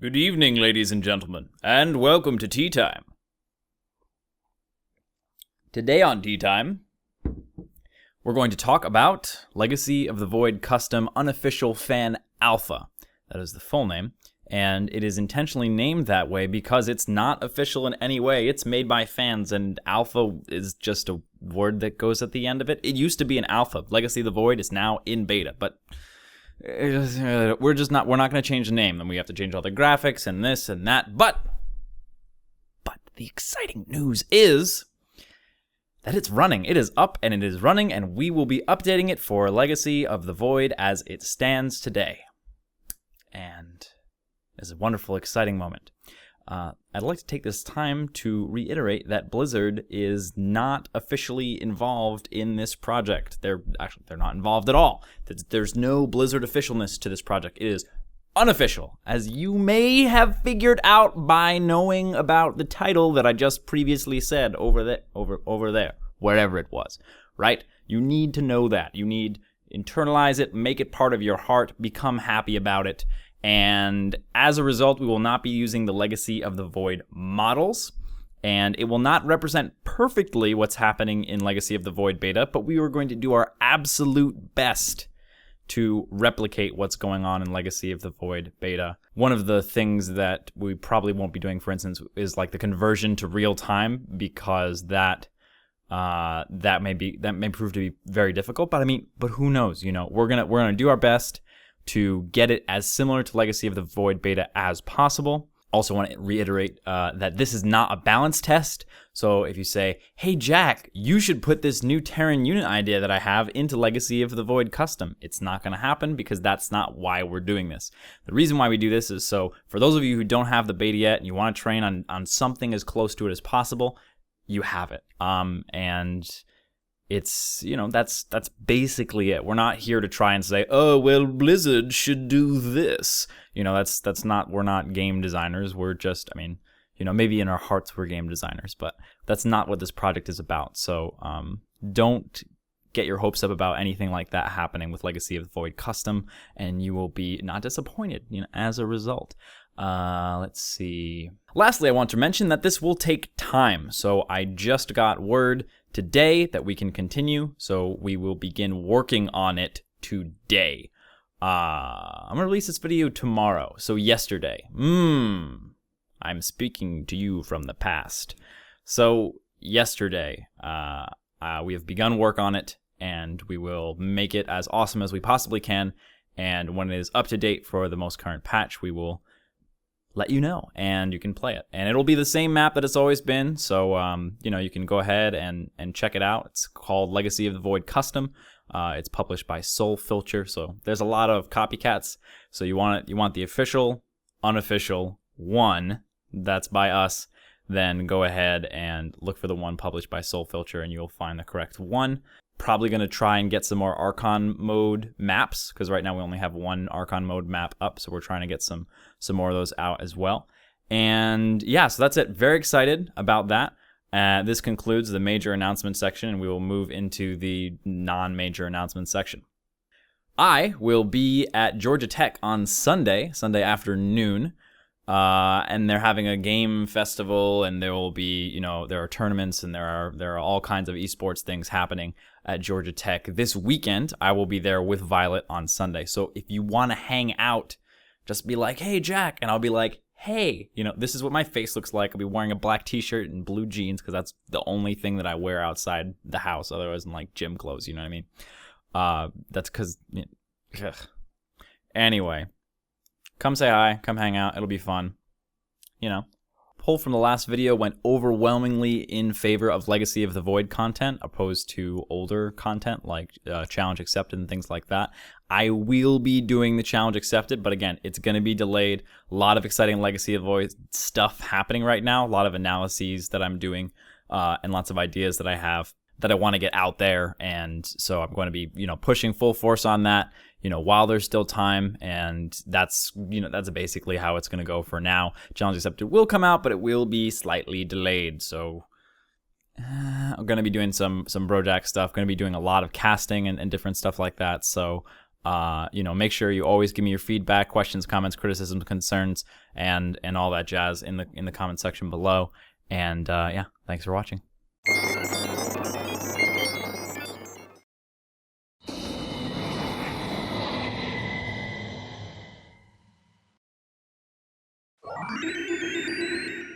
Good evening, ladies and gentlemen, and welcome to Tea Time. Today on Tea Time, we're going to talk about Legacy of the Void Custom Unofficial Fan Alpha. That is the full name, and it is intentionally named that way because it's not official in any way. It's made by fans, and alpha is just a word that goes at the end of it. It used to be an alpha. Legacy of the Void is now in beta, but we're not going to change the name. Then we have to change all the graphics and this and that. But the exciting news is that it's running. It is up and it is running, and we will be updating it for Legacy of the Void as it stands today. And it's a wonderful, exciting moment. I'd like to take this time to reiterate that Blizzard is not officially involved in this project. They're not involved at all. There's no Blizzard officialness to this project. It is unofficial, as you may have figured out by knowing about the title that I just previously said over there, wherever it was, right? You need to know that. You need to internalize it, make it part of your heart, become happy about it. And as a result, we will not be using the Legacy of the Void models, and it will not represent perfectly what's happening in Legacy of the Void beta, but we are going to do our absolute best to replicate what's going on in Legacy of the Void beta. One of the things that we probably won't be doing, for instance, is like the conversion to real time, because that may prove to be very difficult. But who knows? You know, we're gonna do our best to get it as similar to Legacy of the Void beta as possible. Also want to reiterate that this is not a balance test. So if you say, hey Jack, you should put this new Terran unit idea that I have into Legacy of the Void custom, it's not going to happen, because that's not why we're doing this. The reason why we do this is so for those of you who don't have the beta yet and you want to train on something as close to it as possible, you have it. And it's, you know, that's basically it. We're not here to try and say, oh, well, Blizzard should do this. You know, that's not, we're not game designers. We're just, maybe in our hearts we're game designers, but that's not what this project is about. So don't get your hopes up about anything like that happening with Legacy of the Void Custom, and you will be not disappointed, as a result. Let's see. Lastly, I want to mention that this will take time. So I just got word today that we can continue, so we will begin working on it today. I'm gonna release this video tomorrow, so yesterday. I'm speaking to you from the past. So yesterday, we have begun work on it, and we will make it as awesome as we possibly can. And when it is up to date for the most current patch, we will let you know, and you can play it. And it'll be the same map that it's always been, so you can go ahead and check it out. It's called Legacy of the Void Custom. It's published by Soul Filter, so there's a lot of copycats. So you want the official, unofficial one that's by us, then go ahead and look for the one published by Soul Filter, and you'll find the correct one. Probably going to try and get some more Archon mode maps, because right now we only have one Archon mode map up, so we're trying to get some more of those out as well. And yeah, so that's it. Very excited about that. This concludes the major announcement section, and we will move into the non-major announcement section. I will be at Georgia Tech on Sunday afternoon, and they're having a game festival, and there will be, there are tournaments, and there are all kinds of esports things happening at Georgia Tech this weekend. I will be there with Violet on Sunday. So if you want to hang out, just be like, hey Jack, and I'll be like, hey, this is what my face looks like. I'll be wearing a black t-shirt and blue jeans, because that's the only thing that I wear outside the house. Otherwise, I'm like gym clothes, you know what I mean? That's because, Anyway, come say hi, come hang out. It'll be fun. Poll from the last video went overwhelmingly in favor of Legacy of the Void content, opposed to older content like Challenge Accepted and things like that. I will be doing the Challenge Accepted, but again, it's going to be delayed. A lot of exciting Legacy of the Void stuff happening right now. A lot of analyses that I'm doing, and lots of ideas that I have that I want to get out there. And so I'm going to be, pushing full force on that, while there's still time. And that's basically how it's going to go for now. Challenge Accepted will come out, but it will be slightly delayed. So I'm going to be doing some Brojack stuff, going to be doing a lot of casting and different stuff like that. So Make sure you always give me your feedback, questions, comments, criticisms, concerns, and all that jazz in the comment section below. And yeah, thanks for watching.